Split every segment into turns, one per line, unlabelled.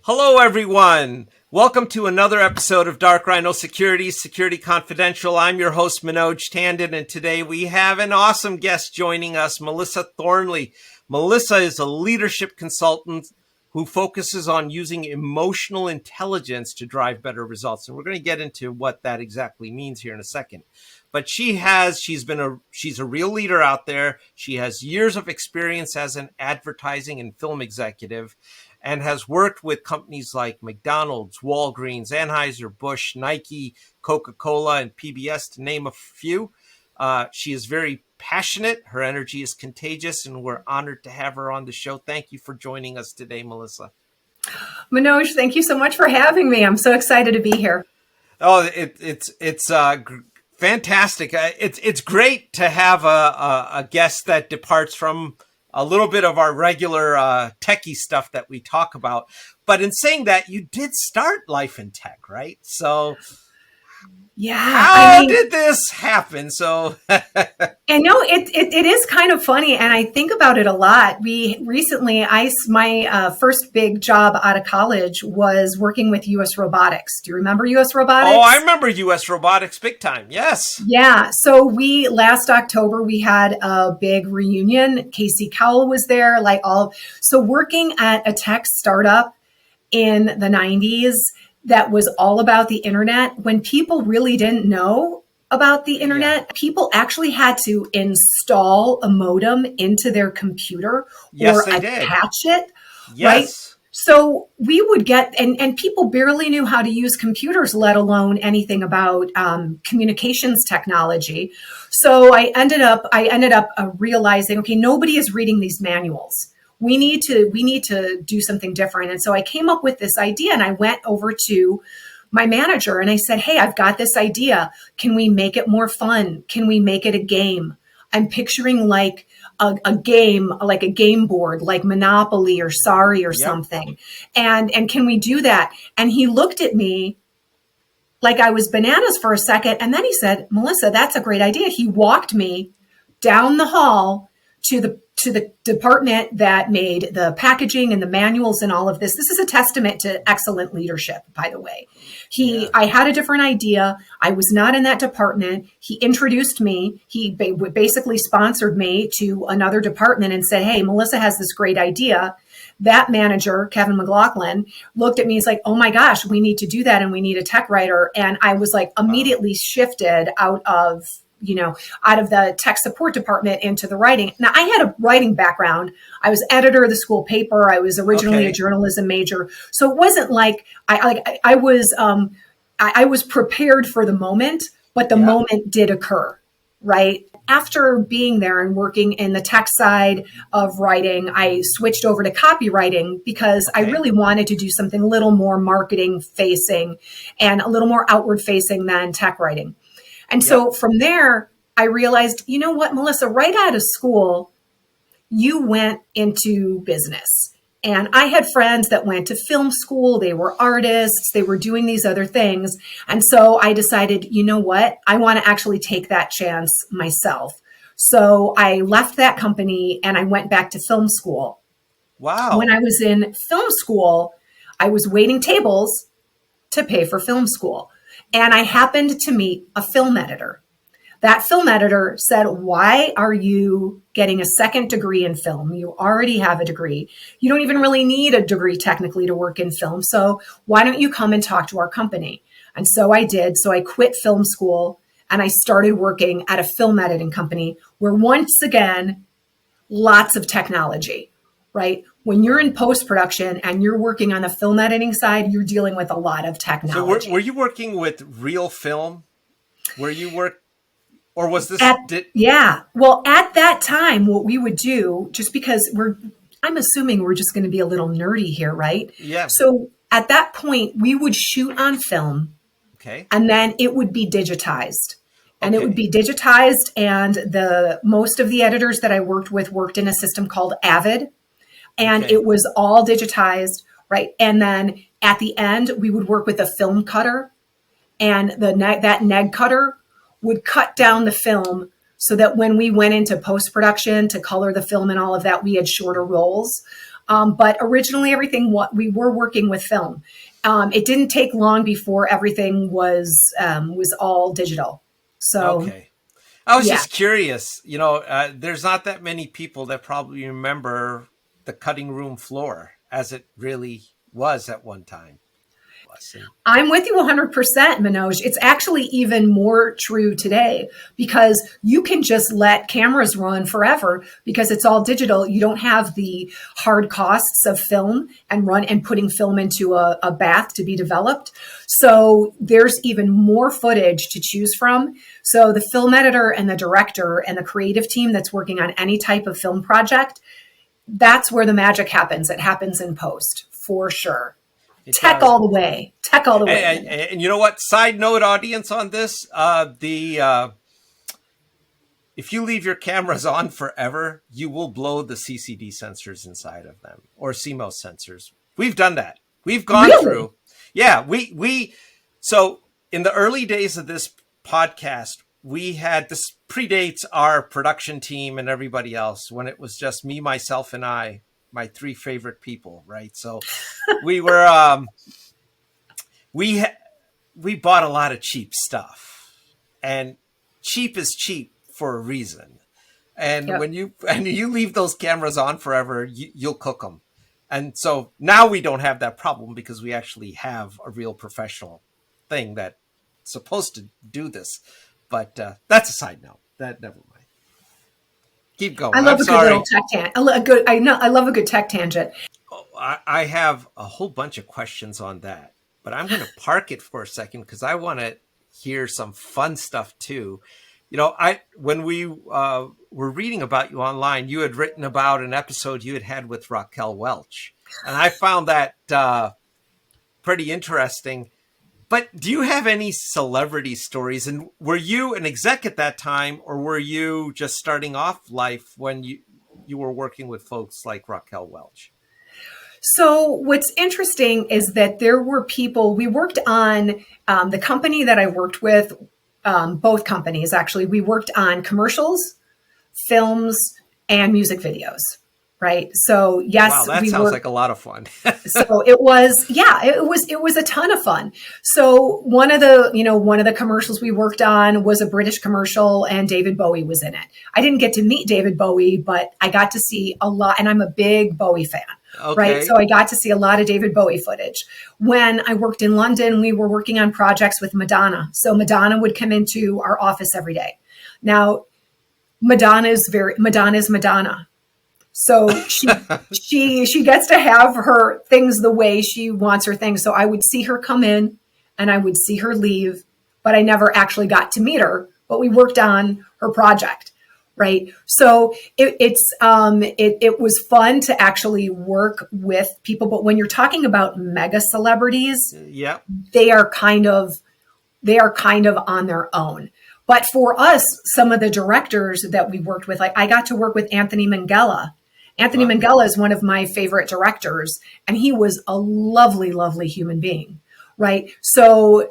Hello, everyone. Welcome to another episode of Dark Rhino Security Confidential. I'm your host, Manoj Tandon, and today we have an awesome guest joining us, Melissa Thornley. Melissa is a leadership consultant who focuses on using emotional intelligence to drive better results. And we're going to get into what that exactly means here in a second. But she's a real leader out there. She has years of experience as an advertising and film executive, and has worked with companies like McDonald's, Walgreens, Anheuser Busch, Nike, Coca-Cola, and PBS, to name a few. She is very passionate. Her energy is contagious, and we're honored to have her on the show. Thank you for joining us today, Melissa.
Manoj, thank you so much for having me. I'm so excited to be here.
Oh, it's fantastic. It's great to have a guest that departs from a little bit of our regular techie stuff that we talk about. But in saying that, you did start life in tech, right? So
yeah,
how did this happen? So
and no, it is kind of funny, and I think about it a lot. My first big job out of college was working with U.S. Robotics. Do you remember U.S. Robotics?
Oh, I remember U.S. Robotics big time. Yes.
Yeah. So last October we had a big reunion. Casey Cowell was there. So working at a tech startup in the 90s that was all about the internet, when people really didn't know about the internet, people actually had to install a modem into their computer or attach it.
Yes.
Right? So we would get, and people barely knew how to use computers, let alone anything about communications technology. So I ended up realizing, okay, nobody is reading these manuals. We need to do something different. And so I came up with this idea, and I went over to my manager and I said, hey, I've got this idea. Can we make it more fun? Can we make it a game? I'm picturing like a game, like a game board, like Monopoly or Sorry or something. And can we do that? And he looked at me like I was bananas for a second. And then he said, Melissa, that's a great idea. He walked me down the hall to the department that made the packaging and the manuals and all of this. This is a testament to excellent leadership, by the way. I had a different idea. I was not in that department. He introduced me. He basically sponsored me to another department and said, hey, Melissa has this great idea. That manager, Kevin McLaughlin, looked at me. He's like, oh my gosh, we need to do that. And we need a tech writer. And I was like immediately shifted out of the tech support department into the writing. Now, I had a writing background. I was editor of the school paper. I was originally a journalism major. So it wasn't like I was prepared for the moment, but the moment did occur, right? After being there and working in the tech side of writing, I switched over to copywriting because I really wanted to do something a little more marketing facing and a little more outward facing than tech writing. And so from there, I realized, you know what, Melissa, right out of school, you went into business. And I had friends that went to film school. They were artists. They were doing these other things. And so I decided, you know what, I want to actually take that chance myself. So I left that company and I went back to film school.
Wow.
When I was in film school, I was waiting tables to pay for film school. And I happened to meet a film editor. That film editor said, why are you getting a second degree in film? You already have a degree. You don't even really need a degree technically to work in film. So why don't you come and talk to our company? And so I did. So I quit film school and I started working at a film editing company where once again, lots of technology, right? When you're in post-production and you're working on the film editing side, you're dealing with a lot of technology.
So were you working with real film? Where you work, or was this?
Well, at that time, what we would do, just because I'm assuming we're just going to be a little nerdy here, right?
Yeah.
So at that point, we would shoot on film.
Okay.
And then it would be digitized. And it would be digitized. And most of the editors that I worked with worked in a system called Avid. And it was all digitized, right? And then at the end, we would work with a film cutter, and that neg cutter would cut down the film so that when we went into post-production to color the film and all of that, we had shorter rolls. But originally, everything what we were working with film. It didn't take long before everything was all digital. So
Okay. I was
yeah.
just curious, there's not that many people that probably remember the cutting room floor as it really was at one time. Blessing.
I'm with you 100%, Manoj. It's actually even more true today because you can just let cameras run forever because it's all digital. You don't have the hard costs of film and putting film into a bath to be developed. So there's even more footage to choose from. So the film editor and the director and the creative team that's working on any type of film project, that's where the magic happens. It happens in post for sure. Tech all the way. Tech all the way.
And you know what? Side note, audience, on this: if you leave your cameras on forever, you will blow the CCD sensors inside of them or CMOS sensors. We've done that. We've gone through. Yeah, we. So in the early days of this podcast, we had this predates our production team and everybody else when it was just me, myself, and I. My three favorite people, right? So we were we bought a lot of cheap stuff, and cheap is cheap for a reason. And when you leave those cameras on forever, you'll cook them. And so now we don't have that problem because we actually have a real professional thing that's supposed to do this. But that's a side note. That never mind. Keep going.
I love a good little tech tangent. I love a good tech tangent.
I have a whole bunch of questions on that, but I'm going to park it for a second because I want to hear some fun stuff too. When we were reading about you online, you had written about an episode you had with Raquel Welch, and I found that pretty interesting. But do you have any celebrity stories? And were you an exec at that time, or were you just starting off life when you were working with folks like Raquel Welch?
So what's interesting is that there were people, we worked on the company that I worked with, both companies actually, we worked on commercials, films, and music videos. Right. So yes,
wow, that sounds like a lot of fun.
So it was a ton of fun. So one of the commercials we worked on was a British commercial and David Bowie was in it. I didn't get to meet David Bowie, but I got to see a lot, and I'm a big Bowie fan. Okay. Right. So I got to see a lot of David Bowie footage. When I worked in London, we were working on projects with Madonna. So Madonna would come into our office every day. Now, Madonna's Madonna. So she gets to have her things the way she wants her things. So I would see her come in and I would see her leave, but I never actually got to meet her, but we worked on her project. Right. So it was fun to actually work with people. But when you're talking about mega celebrities, they are kind of on their own. But for us, some of the directors that we worked with, like I got to work with Anthony Minghella. Anthony Minghella is one of my favorite directors, and he was a lovely, lovely human being. Right. So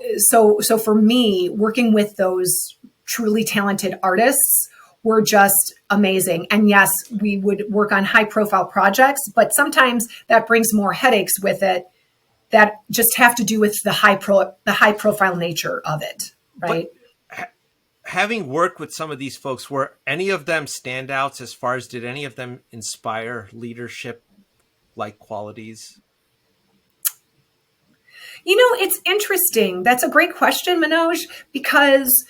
for me, working with those truly talented artists were just amazing. And yes, we would work on high profile projects, but sometimes that brings more headaches with it that just have to do with the high profile nature of it. Right.
But having worked with some of these folks, were any of them standouts as far as did any of them inspire leadership like qualities?
It's interesting. That's a great question, Manoj, because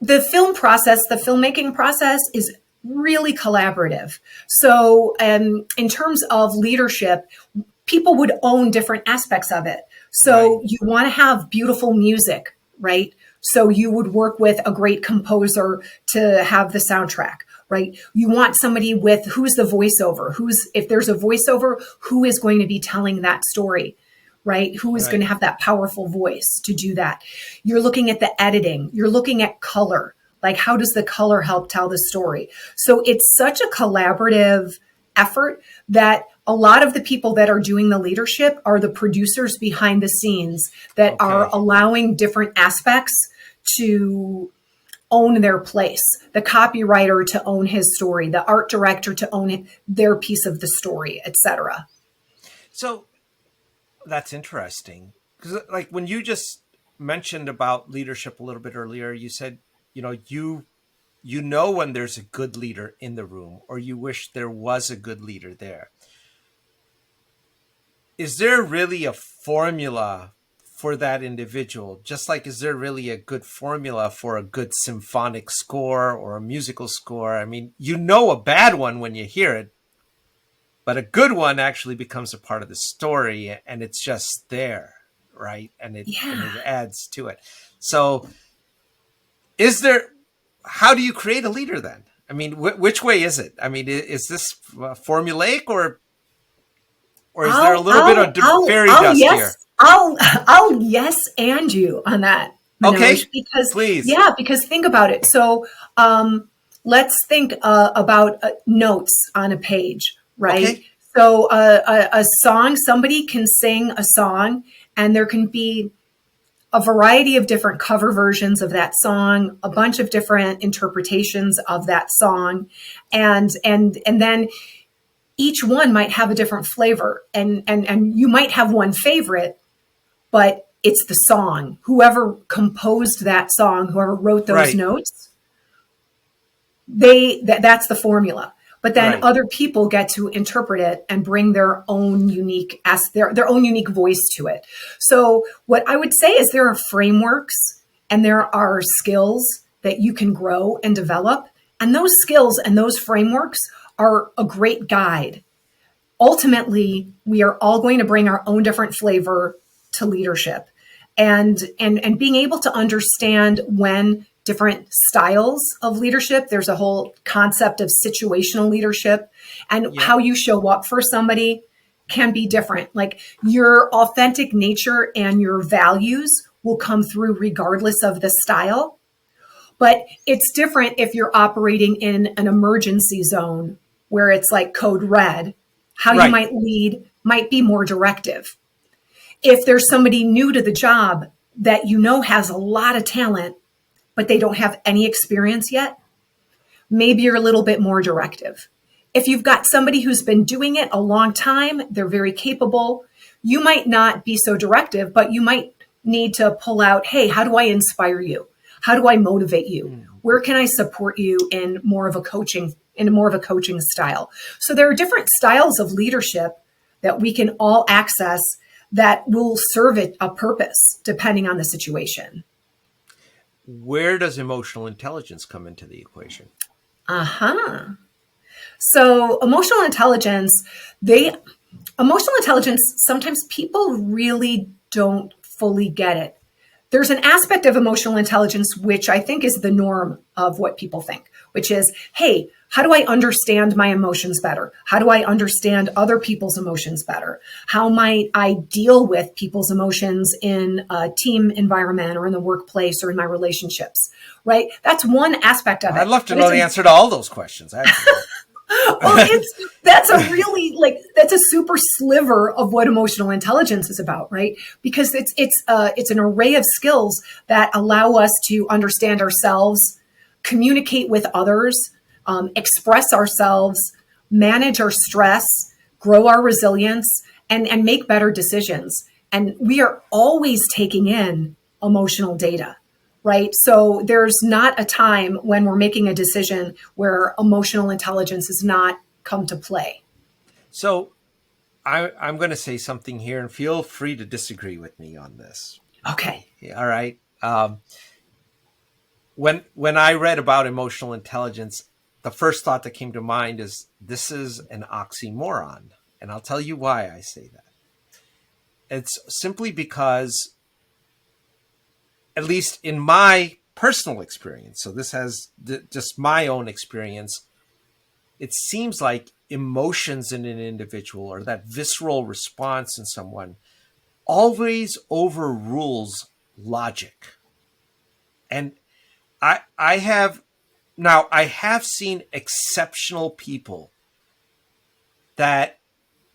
the filmmaking process is really collaborative. So in terms of leadership, people would own different aspects of it. So you want to have beautiful music, right? So you would work with a great composer to have the soundtrack, right? You want somebody with who's the voiceover, if there's a voiceover, who is going to be telling that story, right? Who is going to have that powerful voice to do that? You're looking at the editing, you're looking at color, like how does the color help tell the story? So it's such a collaborative effort that a lot of the people that are doing the leadership are the producers behind the scenes that are allowing different aspects to own their place, the copywriter to own his story, the art director to own their piece of the story, etc.
So that's interesting, because like when you just mentioned about leadership a little bit earlier, you said, you know when there's a good leader in the room, or you wish there was a good leader there. Is there really a formula for that individual? Just like, is there really a good formula for a good symphonic score or a musical score? I mean, you know a bad one when you hear it, but a good one actually becomes a part of the story, and it's just there, right? And it adds to it. So how do you create a leader then? I mean, which way is it? I mean, is this formulaic, or is there a little bit of fairy dust here?
I'll yes and you on that, Manoj,
okay,
because
please.
Because think about it. So let's think about notes on a page, right?
Okay.
So a song, somebody can sing a song, and there can be a variety of different cover versions of that song, a bunch of different interpretations of that song, and then each one might have a different flavor, and you might have one favorite, but it's the song. Whoever composed that song, whoever wrote those notes, that's the formula. But then other people get to interpret it and bring their own unique their own unique voice to it. So what I would say is there are frameworks and there are skills that you can grow and develop, and those skills and those frameworks are a great guide. Ultimately, we are all going to bring our own different flavor to leadership, and being able to understand when different styles of leadership. There's a whole concept of situational leadership, and how you show up for somebody can be different. Like your authentic nature and your values will come through regardless of the style. But it's different if you're operating in an emergency zone where it's like code red. How you might lead might be more directive. If there's somebody new to the job that has a lot of talent, but they don't have any experience yet, maybe you're a little bit more directive. If you've got somebody who's been doing it a long time, they're very capable, you might not be so directive, but you might need to pull out, hey, how do I inspire you? How do I motivate you? Where can I support you in more of a coaching style? So there are different styles of leadership that we can all access that will serve it a purpose depending on the situation.
Where does emotional intelligence come into the equation?
So emotional intelligence, sometimes people really don't fully get it. There's an aspect of emotional intelligence which I think is the norm of what people think, which is, hey, how do I understand my emotions better? How do I understand other people's emotions better? How might I deal with people's emotions in a team environment or in the workplace or in my relationships, right? That's one aspect of it.
I'd love to know the answer to all those questions, actually.
Well, that's a super sliver of what emotional intelligence is about, right? Because it's an array of skills that allow us to understand ourselves, communicate with others, express ourselves, manage our stress, grow our resilience, and make better decisions. And we are always taking in emotional data. Right. So there's not a time when we're making a decision where emotional intelligence has not come to play.
So I'm going to say something here, and feel free to disagree with me on this.
Okay.
All right. When I read about emotional intelligence, the first thought that came to mind is this is an oxymoron. And I'll tell you why I say that. It's simply because, at least in my personal experience, so this has just my own experience, it seems like emotions in an individual, or that visceral response in someone, always overrules logic. And I have seen exceptional people that,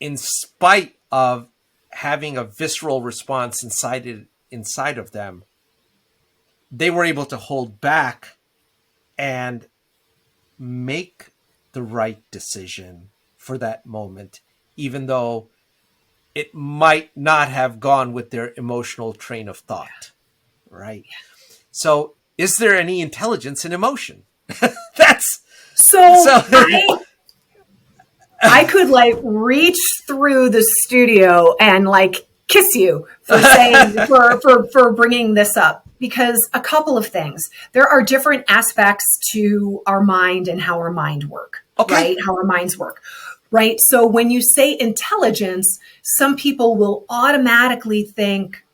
in spite of having a visceral response inside of them, they were able to hold back and make the right decision for that moment, even though it might not have gone with their emotional train of thought, right? So is there any intelligence in emotion? That's
So
so.
I could like reach through the studio and like kiss you for saying for bringing this up, because a couple of things. There are different aspects to our mind and how our mind work,
Okay.
right? How our minds work. Right. So when you say intelligence, some people will automatically think,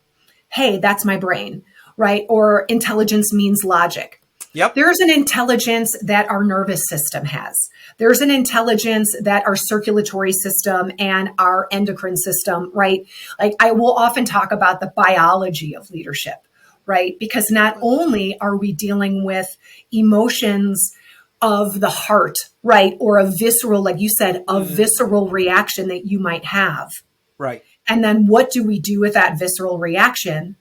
hey, that's my brain, right? Or intelligence means logic.
Yep.
There's an intelligence that our nervous system has. There's an intelligence that our circulatory system and our endocrine system, right? Like I will often talk about the biology of leadership, right? Because not only are we dealing with emotions of the heart, right? Or a visceral, like you said, a visceral reaction that you might have.
Right.
And then what do we do with that visceral reaction?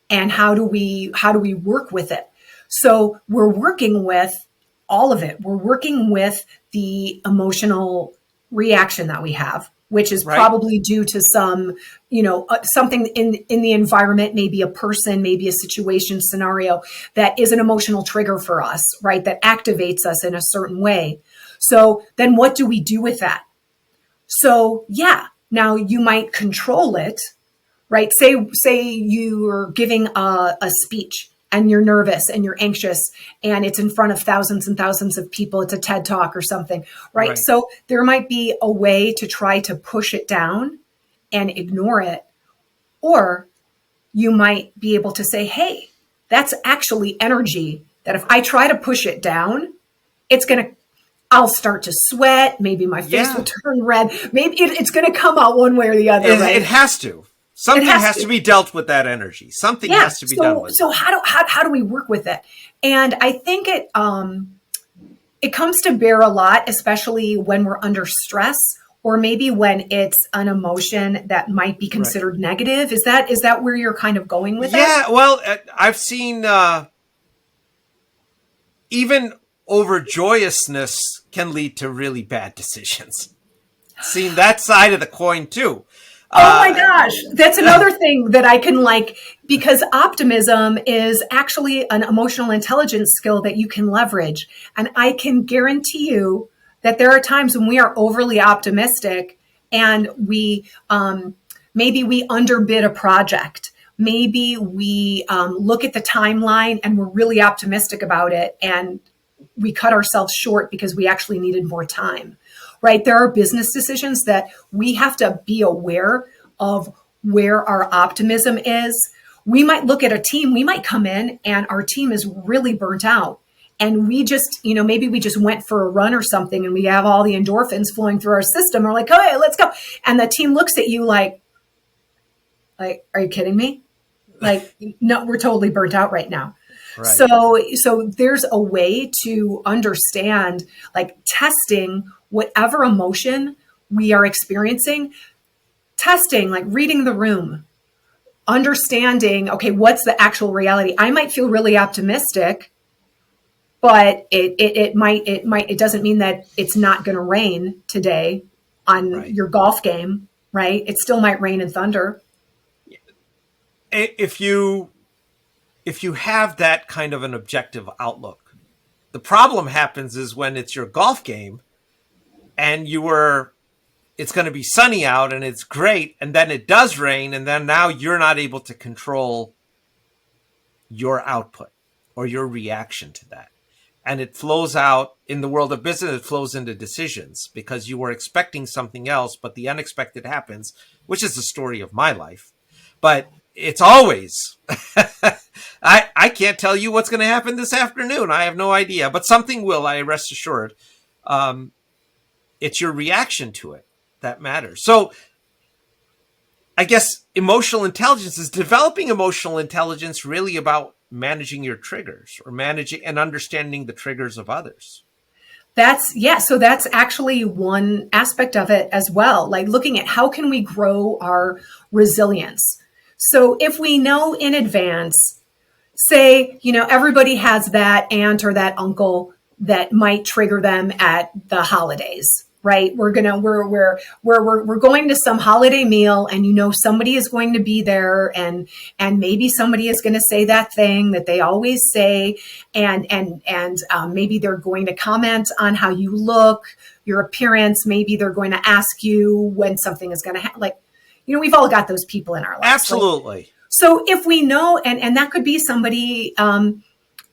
And how do we work with it? So we're working with all of it. We're working with the emotional reaction that we have, which is probably due to some, something in the environment, maybe a person, maybe a situation, scenario that is an emotional trigger for us, right? That activates us in a certain way. So then what do we do with that? So yeah, now you might control it, right? Say you're giving a speech and you're nervous and you're anxious and it's in front of thousands and thousands of people. It's a TED Talk or something, right? So there might be a way to try to push it down and ignore it. Or you might be able to say, hey, that's actually energy that if I try to push it down, I'll start to sweat. Maybe my face will turn red. Maybe it's going to come out one way or the other. Right?
It has to. Something has to be dealt with that energy. Something has to be done with it.
So how do we work with it? And I think it comes to bear a lot, especially when we're under stress, or maybe when it's an emotion that might be considered negative. Is that where you're kind of going with it?
Yeah. Well, I've seen even overjoyousness can lead to really bad decisions. Seen that side of the coin too.
Oh my gosh. That's another thing that I can because optimism is actually an emotional intelligence skill that you can leverage. And I can guarantee you that there are times when we are overly optimistic and we, maybe we underbid a project. Maybe we look at the timeline and we're really optimistic about it and we cut ourselves short because we actually needed more time. Right? There are business decisions that we have to be aware of where our optimism is. We might look at a team, we might come in and our team is really burnt out. And we just, maybe we just went for a run or something and we have all the endorphins flowing through our system. We're like, okay, let's go. And the team looks at you like, are you kidding me? Like, no, we're totally burnt out right now. Right. So there's a way to understand, testing whatever emotion we are experiencing, testing, reading the room, understanding, okay, what's the actual reality? I might feel really optimistic, but it doesn't mean that it's not going to rain today on your golf game, right? It still might rain and thunder.
If you have that kind of an objective outlook, the problem happens is when it's your golf game and it's going to be sunny out and it's great. And then it does rain. And then now you're not able to control your output or your reaction to that. And it flows out in the world of business. It flows into decisions because you were expecting something else, but the unexpected happens, which is the story of my life. But it's always, I can't tell you what's going to happen this afternoon. I have no idea, but something will, I rest assured. It's your reaction to it that matters. So I guess emotional intelligence is developing emotional intelligence really about managing your triggers or managing and understanding the triggers of others.
So that's actually one aspect of it as well. Looking at how can we grow our resilience. So if we know in advance, say, everybody has that aunt or that uncle that might trigger them at the holidays, right? We're going to some holiday meal, and somebody is going to be there, and maybe somebody is going to say that thing that they always say, and maybe they're going to comment on how you look, your appearance. Maybe they're going to ask you when something is going to happen. We've all got those people in our lives.
Absolutely.
Right? So if we know, and that could be somebody on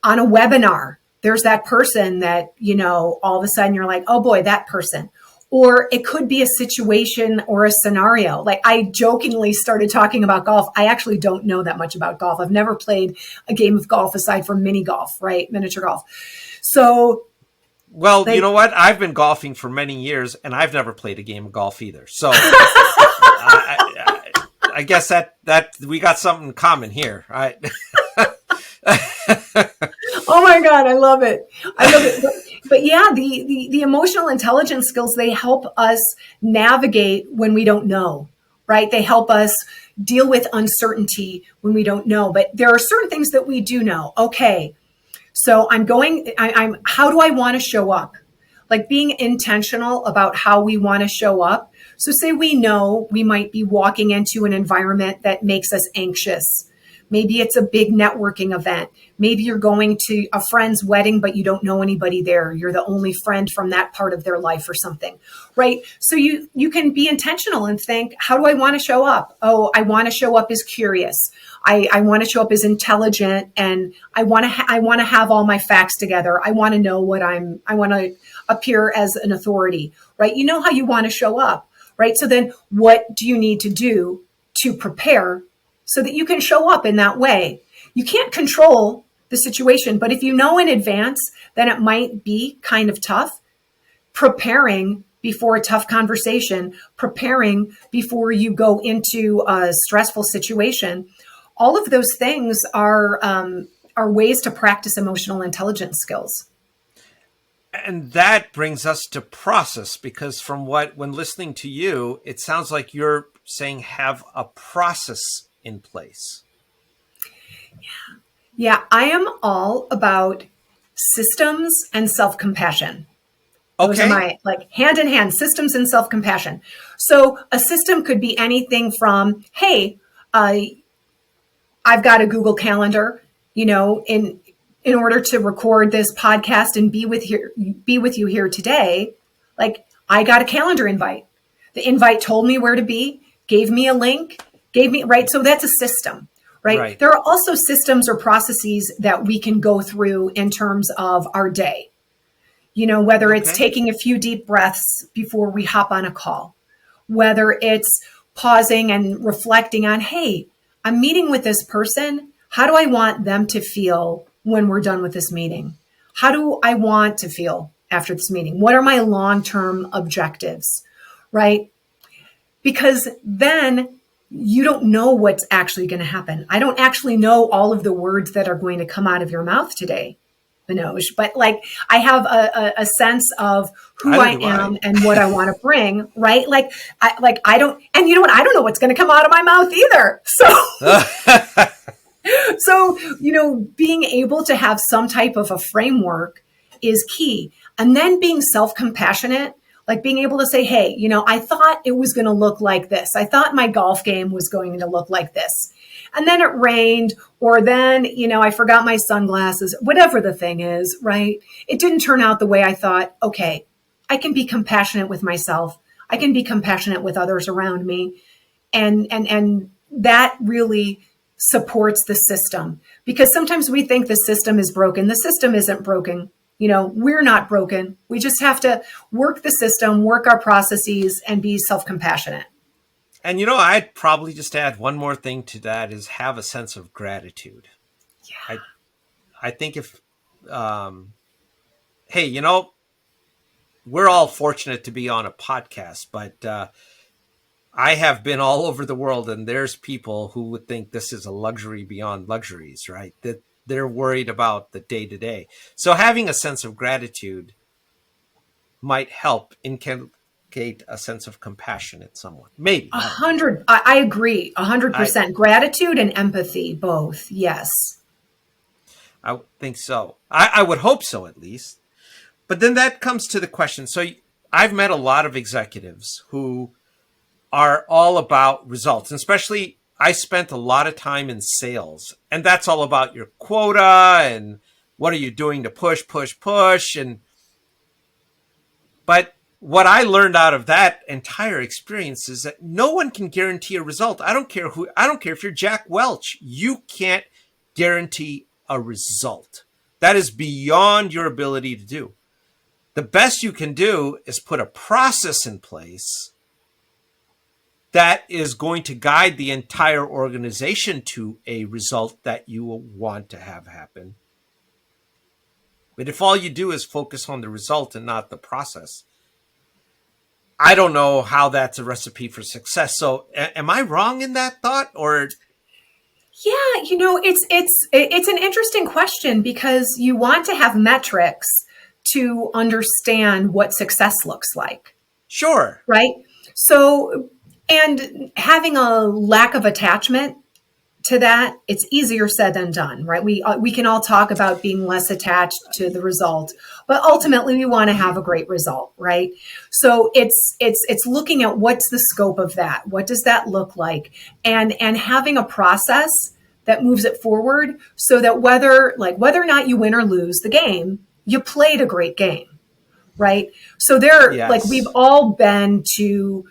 a webinar, there's that person that, all of a sudden you're like, oh boy, that person. Or it could be a situation or a scenario. Like, I jokingly started talking about golf. I actually don't know that much about golf. I've never played a game of golf aside from mini golf, right? Miniature golf. So,
well, you know what? I've been golfing for many years, and I've never played a game of golf either. So I guess that we got something in common here, right?
Oh my God, I love it. But yeah, the emotional intelligence skills, they help us navigate when we don't know, right? They help us deal with uncertainty when we don't know. But there are certain things that we do know. Okay, so how do I want to show up? Like, being intentional about how we want to show up. So say we know we might be walking into an environment that makes us anxious. Maybe it's a big networking event. Maybe you're going to a friend's wedding, but you don't know anybody there. You're the only friend from that part of their life or something, right? So you can be intentional and think, how do I want to show up? Oh, I want to show up as curious. I want to show up as intelligent, and I want to have all my facts together. I want to know I want to appear as an authority, right? You know how you want to show up, right? So then what do you need to do to prepare so that you can show up in that way? You can't control the situation, but if you know in advance, then it might be kind of tough. Preparing before a tough conversation, preparing before you go into a stressful situation, all of those things are ways to practice emotional intelligence skills.
And that brings us to process, because when listening to you, it sounds like you're saying have a process in place.
Yeah, I am all about systems and self-compassion. Those are my hand in hand, systems and self-compassion. So a system could be anything from, hey, I've got a Google Calendar, in order to record this podcast and be with you here today. Like, I got a calendar invite. The invite told me where to be, gave me a link, right? So that's a system, right? There are also systems or processes that we can go through in terms of our day. Whether it's taking a few deep breaths before we hop on a call, whether it's pausing and reflecting on, hey, I'm meeting with this person. How do I want them to feel when we're done with this meeting? How do I want to feel after this meeting? What are my long-term objectives, right? Because then you don't know what's actually going to happen. I don't actually know all of the words that are going to come out of your mouth today, Manoj, but I have a sense of who I am and what I want to bring, right? I don't, and you know what? I don't know what's going to come out of my mouth either. So, being able to have some type of a framework is key. And then being self-compassionate, like being able to say, hey, I thought it was going to look like this. I thought my golf game was going to look like this. And then it rained, or then, I forgot my sunglasses, whatever the thing is, right? It didn't turn out the way I thought. Okay, I can be compassionate with myself. I can be compassionate with others around me. And that really supports the system, because sometimes we think the system is broken. The system isn't broken. We're not broken. We just have to work the system, work our processes, and be self-compassionate.
And, I'd probably just add one more thing to that, is have a sense of gratitude. Yeah. I think if, hey, we're all fortunate to be on a podcast, but I have been all over the world, and there's people who would think this is a luxury beyond luxuries, right? That they're worried about the day to day. So having a sense of gratitude might help a sense of compassion in someone. Maybe.
I agree. 100%. Gratitude and empathy, both. Yes.
I think so. I would hope so, at least. But then that comes to the question. So I've met a lot of executives who are all about results, and especially I spent a lot of time in sales, and that's all about your quota and what are you doing to push. But what I learned out of that entire experience is that no one can guarantee a result. I don't care if you're Jack Welch, you can't guarantee a result. That is beyond your ability to do. The best you can do is put a process in place that is going to guide the entire organization to a result that you want to have happen. But if all you do is focus on the result and not the process, I don't know how that's a recipe for success. So am I wrong in that thought? Or
Yeah, it's an interesting question because you want to have metrics to understand what success looks like,
sure.
right? So, and having a lack of attachment to that, it's easier said than done, right? We can all talk about being less attached to the result, but ultimately we want to have a great result, right? So it's looking at what's the scope of that, what does that look like, and having a process that moves it forward so that whether or not you win or lose the game, you played a great game, right? So
Yes.
we've all been to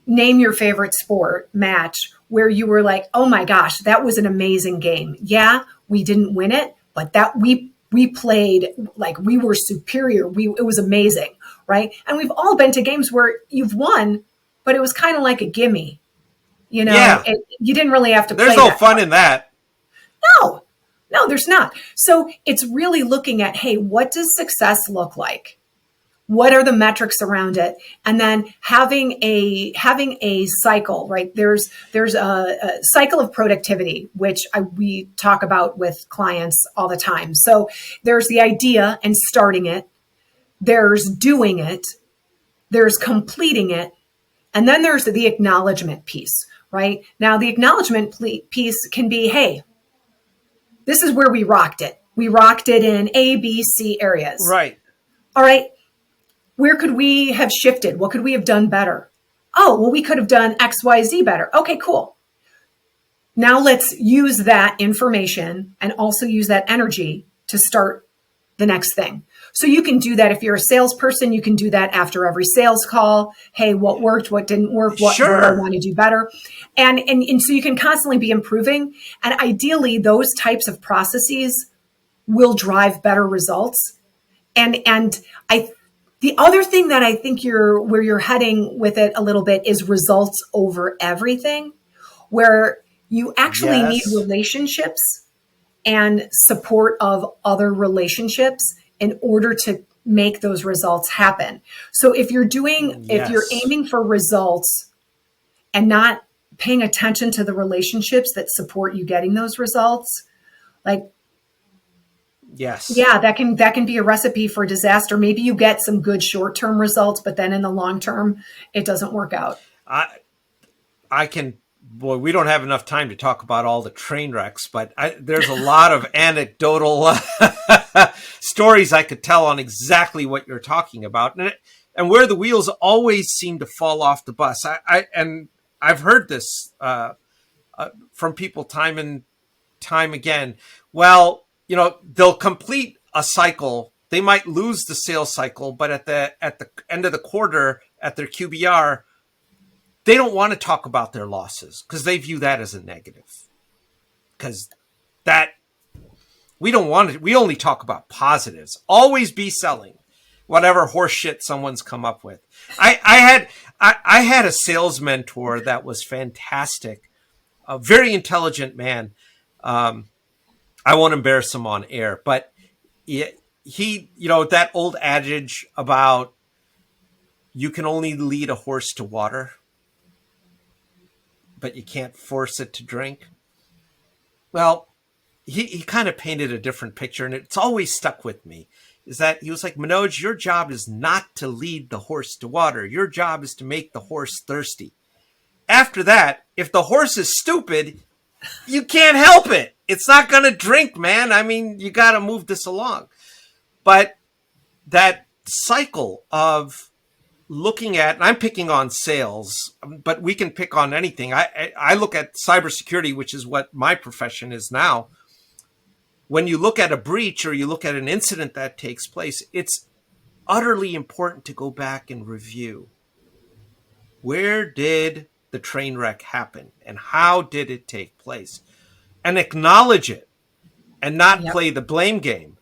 name your favorite sport match where you were like, oh my gosh, that was an amazing game. Yeah, we didn't win it, but that we played like we were superior. It was amazing, right? And we've all been to games where you've won, but it was kind of like a gimme.
Yeah.
You didn't really have to play.
There's no fun in that.
No, there's not. So it's really looking at, hey, what does success look like? What are the metrics around it? And then having a cycle, right? There's a cycle of productivity, which we talk about with clients all the time. So there's the idea and starting it. There's doing it. There's completing it. And then there's the acknowledgement piece, right? Now the acknowledgement piece can be, hey, this is where we rocked it. We rocked it in A, B, C areas.
Right.
All right. Where could we have shifted? What could we have done better? Oh, well, we could have done X, Y, Z better. Okay, cool. Now let's use that information and also use that energy to start the next thing. So you can do that if you're a salesperson. You can do that after every sales call. Hey, what worked? What didn't work? What do I want to do better? And so you can constantly be improving. And ideally, those types of processes will drive better results. The other thing that I think where you're heading with it a little bit is results over everything, where you actually need relationships and support of other relationships in order to make those results happen. So if you're aiming for results and not paying attention to the relationships that support you getting those results, like,
yes,
yeah, that can be a recipe for disaster. Maybe you get some good short-term results, but then in the long term, it doesn't work out.
We don't have enough time to talk about all the train wrecks, but there's a lot of anecdotal stories I could tell on exactly what you're talking about, and where the wheels always seem to fall off the bus. I've heard this from people time and time again. Well, they'll complete a cycle. They might lose the sales cycle, but at the end of the quarter, at their QBR, they don't want to talk about their losses because they view that as a negative. Because we don't want it. We only talk about positives. Always be selling whatever horse shit someone's come up with. I had a sales mentor that was fantastic, a very intelligent man. I won't embarrass him on air, but he that old adage about you can only lead a horse to water, but you can't force it to drink. Well, he kind of painted a different picture, and it's always stuck with me, is that he was like, Manoj, your job is not to lead the horse to water. Your job is to make the horse thirsty. After that, if the horse is stupid, You can't help it. It's not going to drink, man. I mean, you got to move this along. But that cycle of looking at, and I'm picking on sales, but we can pick on anything. I look at cybersecurity, which is what my profession is now. When you look at a breach or you look at an incident that takes place, it's utterly important to go back and review. Where did the train wreck happen and how did it take place? And acknowledge it and not play the blame game.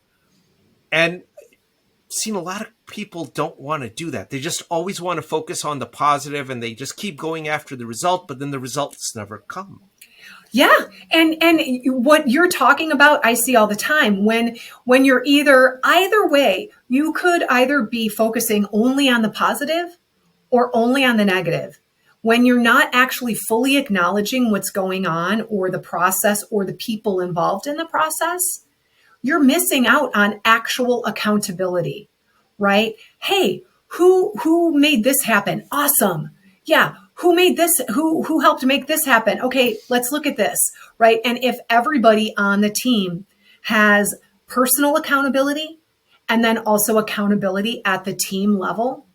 And I've seen a lot of people don't want to do that. They just always want to focus on the positive and they just keep going after the result, but then the results never come.
Yeah. And what you're talking about, I see all the time when you're either way, you could either be focusing only on the positive or only on the negative. When you're not actually fully acknowledging what's going on or the process or the people involved in the process, you're missing out on actual accountability, right? Hey, who made this happen? Awesome. Yeah. Who made this? Who helped make this happen? Okay, let's look at this, right? And if everybody on the team has personal accountability and then also accountability at the team level,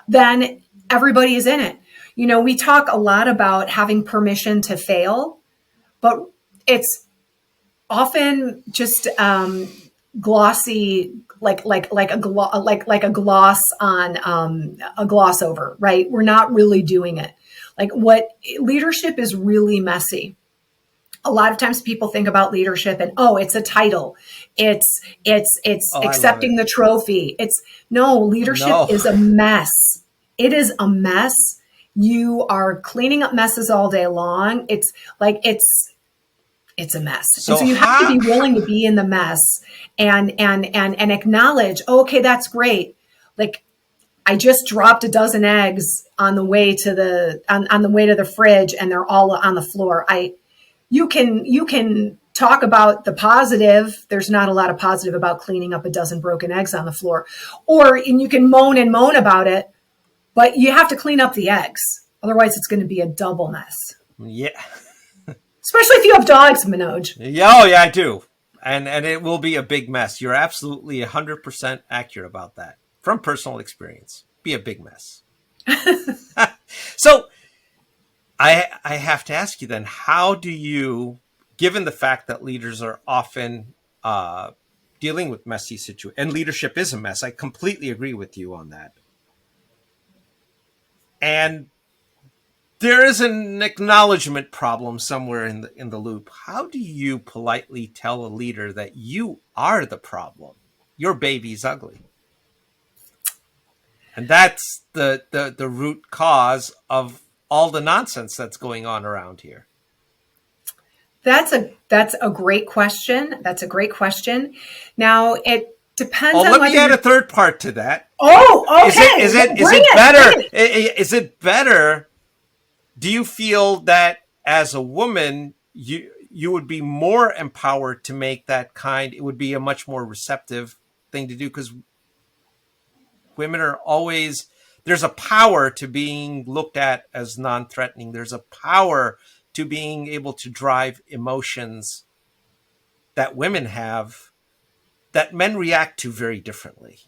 then everybody is in it. You know, we talk a lot about having permission to fail, but it's often just glossy, like a gloss on a gloss over, right? We're not really doing it. Like what leadership is really messy. A lot of times people think about leadership and, oh, it's a title. It's accepting the trophy. Leadership is a mess. It is a mess. You are cleaning up messes all day long. It's a mess. So you have to be willing to be in the mess and acknowledge, okay, that's great. Like I just dropped a dozen eggs on the way to the fridge and they're all on the floor. You can talk about the positive. There's not a lot of positive about cleaning up a dozen broken eggs on the floor. And you can moan about it, but you have to clean up the eggs. Otherwise it's going to be a double mess.
Yeah.
Especially if you have dogs, Manoj.
Oh, yeah, I do. And it will be a big mess. You're absolutely 100% accurate about that. From personal experience. Be a big mess. So I have to ask you then, how do you, given the fact that leaders are often dealing with messy situations, and leadership is a mess. I completely agree with you on that. And there is an acknowledgement problem somewhere in the loop. How do you politely tell a leader that you are the problem? Your baby's ugly. And that's the root cause of all the nonsense that's going on around here.
That's a great question. That's a great question. Now it depends on
let me add a third part to that.
Oh, okay.
Is it better? Is it better? Do you feel that as a woman, you would be more empowered to make that it would be a much more receptive thing to do? Because women are always, there's a power to being looked at as non-threatening. There's a power to being able to drive emotions that women have that men react to very differently.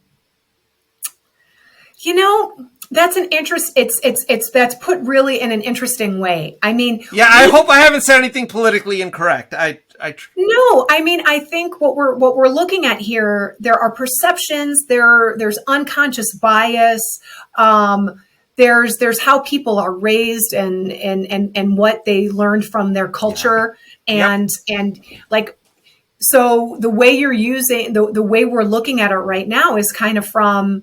You know, that's an interest. That's put really in an interesting way. I mean,
yeah, I hope I haven't said anything politically incorrect.
No, I mean, I think what we're looking at here, there are perceptions, there's unconscious bias, there's how people are raised and what they learned from their culture, and like, so the way you're using the way we're looking at it right now is kind of from,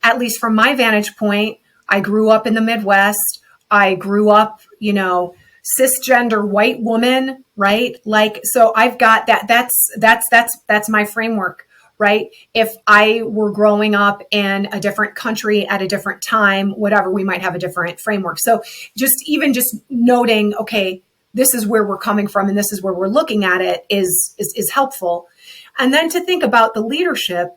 at least from my vantage point. I grew up in the Midwest. I grew up, cisgender white woman, right? Like, so I've got that. That's my framework, right? If I were growing up in a different country at a different time, whatever, we might have a different framework. So just noting, okay, this is where we're coming from and this is where we're looking at it is helpful. And then to think about the leadership,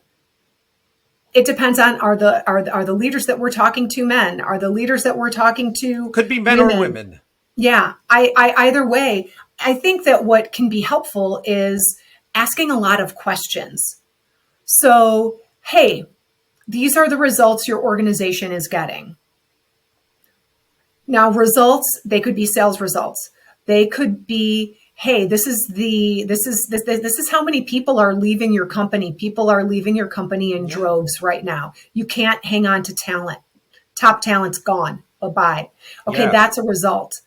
it depends on, are the leaders that we're talking to men? Are the leaders that we're talking to
could be men
women?
or women?
Yeah, I either way, I think that what can be helpful is asking a lot of questions. So, hey, these are the results your organization is getting. Now, results, they could be sales results. They could be, hey, this is how many people are leaving your company. People are leaving your company in droves right now. You can't hang on to talent. Top talent's gone. Bye-bye. Okay, that's a result,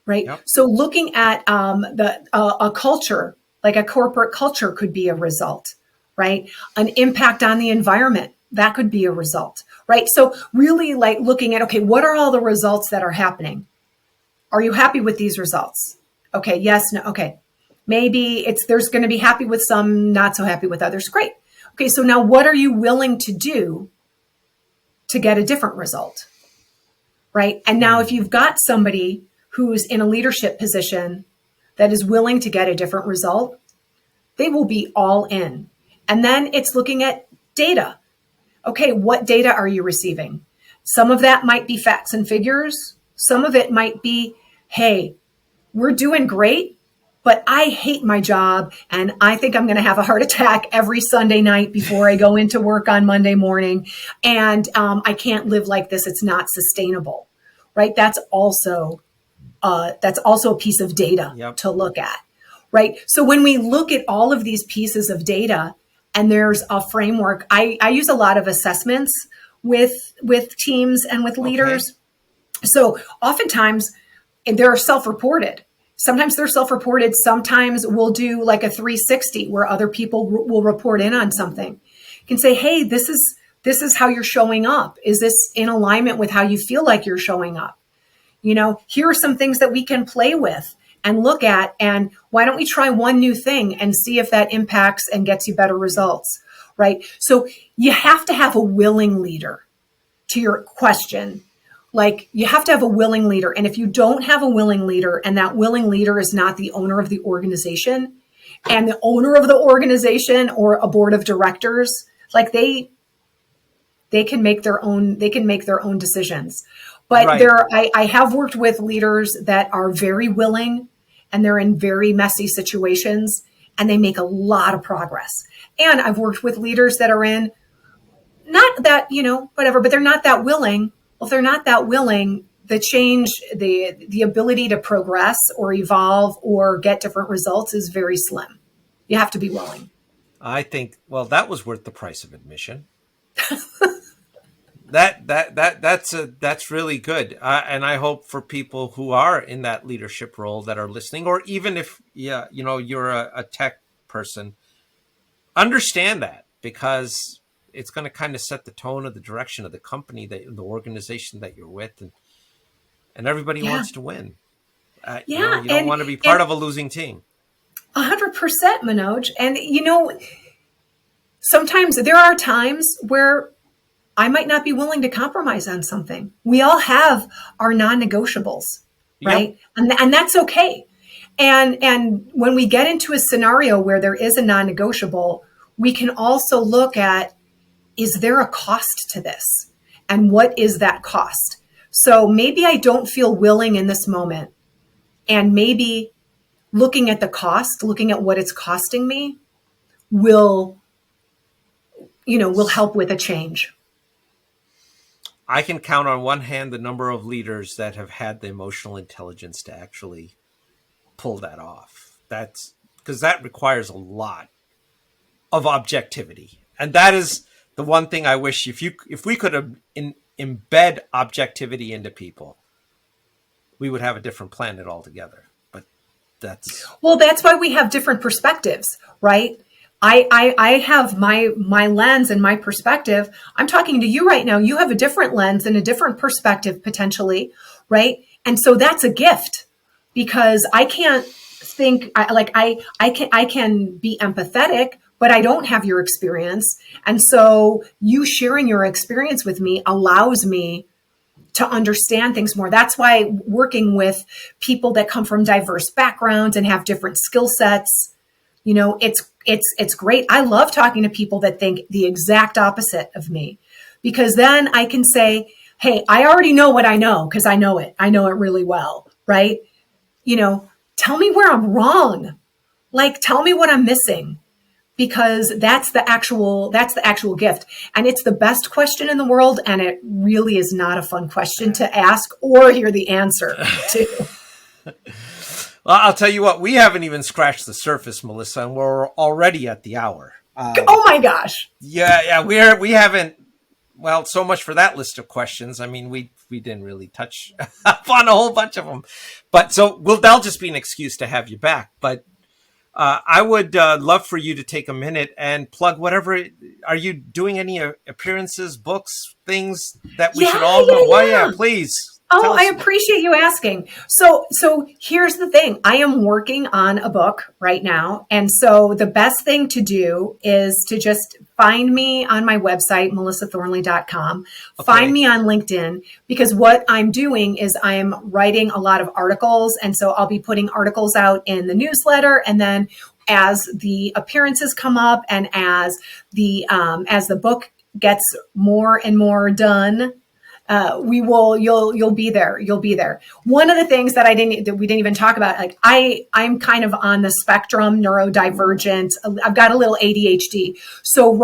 right?
Yep.
So looking at a culture, like a corporate culture could be a result, right? An impact on the environment, that could be a result, right? So really like looking at, okay, what are all the results that are happening? Are you happy with these results? Okay, yes, no, okay. Maybe there's going to be happy with some, not so happy with others. Great. Okay, so now what are you willing to do to get a different result, right? And now if you've got somebody who's in a leadership position that is willing to get a different result, they will be all in. And then it's looking at data. Okay, what data are you receiving? Some of that might be facts and figures. Some of it might be, hey, we're doing great, but I hate my job and I think I'm going to have a heart attack every Sunday night before I go into work on Monday morning. And I can't live like this. It's not sustainable, right? That's also a piece of data to look at, right? So when we look at all of these pieces of data and there's a framework, I use a lot of assessments with teams and with leaders. Okay. So oftentimes they're self-reported. Sometimes they're self-reported. Sometimes we'll do like a 360 where other people will report in on something. You can say, hey, this is how you're showing up. Is this in alignment with how you feel like you're showing up? You know, here are some things that we can play with and look at. And why don't we try one new thing and see if that impacts and gets you better results, right? So you have to have a willing leader. To your question, like you have to have a willing leader. And if you don't have a willing leader and that willing leader is not the owner of the organization and the owner of the organization or a board of directors, like they can make their own decisions. But right. I have worked with leaders that are very willing and they're in very messy situations and they make a lot of progress. And I've worked with leaders that are in not that, whatever, but they're not that willing. Well, if they're not that willing, the change, the ability to progress or evolve or get different results is very slim. You have to be willing.
I think, well, that was worth the price of admission. That's really good. And I hope for people who are in that leadership role that are listening, or even if, you're a tech person, understand that because it's going to kind of set the tone of the direction of the company, the organization that you're with, and everybody wants to win. You don't want to be part of a losing team.
100%, Manoj. And, sometimes there are times where I might not be willing to compromise on something. We all have our non-negotiables, right? Yep. And that's okay. And when we get into a scenario where there is a non-negotiable, we can also look at, is there a cost to this? And what is that cost? So maybe I don't feel willing in this moment. And maybe looking at the cost, looking at what it's costing me will help with a change.
I can count on one hand the number of leaders that have had the emotional intelligence to actually pull that off. That's because that requires a lot of objectivity. And that is the one thing I wish if we could embed objectivity into people, we would have a different planet altogether. But that's
why we have different perspectives, right? I have my lens and my perspective. I'm talking to you right now. You have a different lens and a different perspective potentially, right? And so that's a gift because I can't think I can be empathetic, but I don't have your experience. And so you sharing your experience with me allows me to understand things more. That's why working with people that come from diverse backgrounds and have different skill sets, it's great. I love talking to people that think the exact opposite of me, because then I can say, hey, I already know what I know because I know it. I know it really well, right? tell me where I'm wrong. Like, tell me what I'm missing, because that's the actual gift. And it's the best question in the world. And it really is not a fun question to ask or hear the answer to.
Well, I'll tell you what, we haven't even scratched the surface, Melissa, and we're already at the hour.
Oh my gosh.
Yeah, we haven't. Well, so much for that list of questions. I mean, we didn't really touch upon a whole bunch of them, but so that'll just be an excuse to have you back. But I would love for you to take a minute and plug whatever. Are you doing any appearances, books, things that we should all know? Well, yeah, please.
Oh, I appreciate you asking. So here's the thing. I am working on a book right now. And so the best thing to do is to just find me on my website, melissathornley.com.
Okay.
Find me on LinkedIn, because what I'm doing is I'm writing a lot of articles. And so I'll be putting articles out in the newsletter. And then as the appearances come up and as the book gets more and more done, you'll be there. You'll be there. One of the things that we didn't even talk about, like I'm kind of on the spectrum, neurodivergent. I've got a little ADHD. So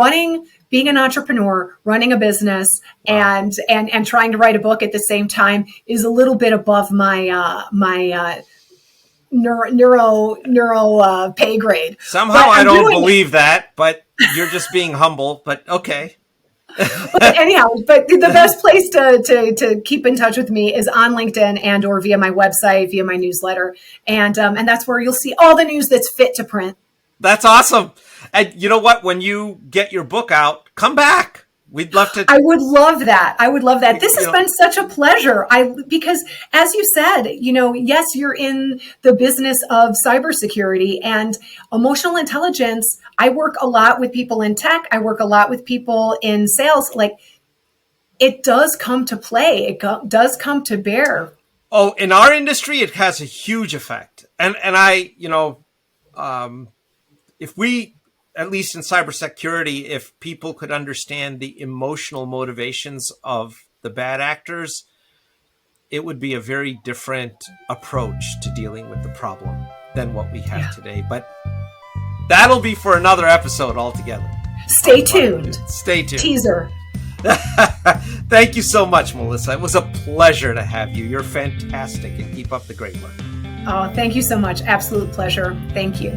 being an entrepreneur, running a business, and trying to write a book at the same time is a little bit above my neuro pay grade.
Somehow I don't believe that, but you're just being humble. But okay.
But anyhow, the best place to keep in touch with me is on LinkedIn and or via my website, via my newsletter. And that's where you'll see all the news that's fit to print.
That's awesome. And you know what? When you get your book out, come back. We'd love to.
I would love that. This has been such a pleasure. Because as you said, yes, you're in the business of cybersecurity and emotional intelligence. I work a lot with people in tech. I work a lot with people in sales. Like, it does come to play. It does come to bear.
Oh, in our industry, it has a huge effect. And if we, at least in cybersecurity, if people could understand the emotional motivations of the bad actors, it would be a very different approach to dealing with the problem than what we have today. But that'll be for another episode altogether.
Stay tuned.
Stay tuned.
Teaser.
Thank you so much, Melissa. It was a pleasure to have you. You're fantastic, and keep up the great work.
Oh, thank you so much. Absolute pleasure. Thank you.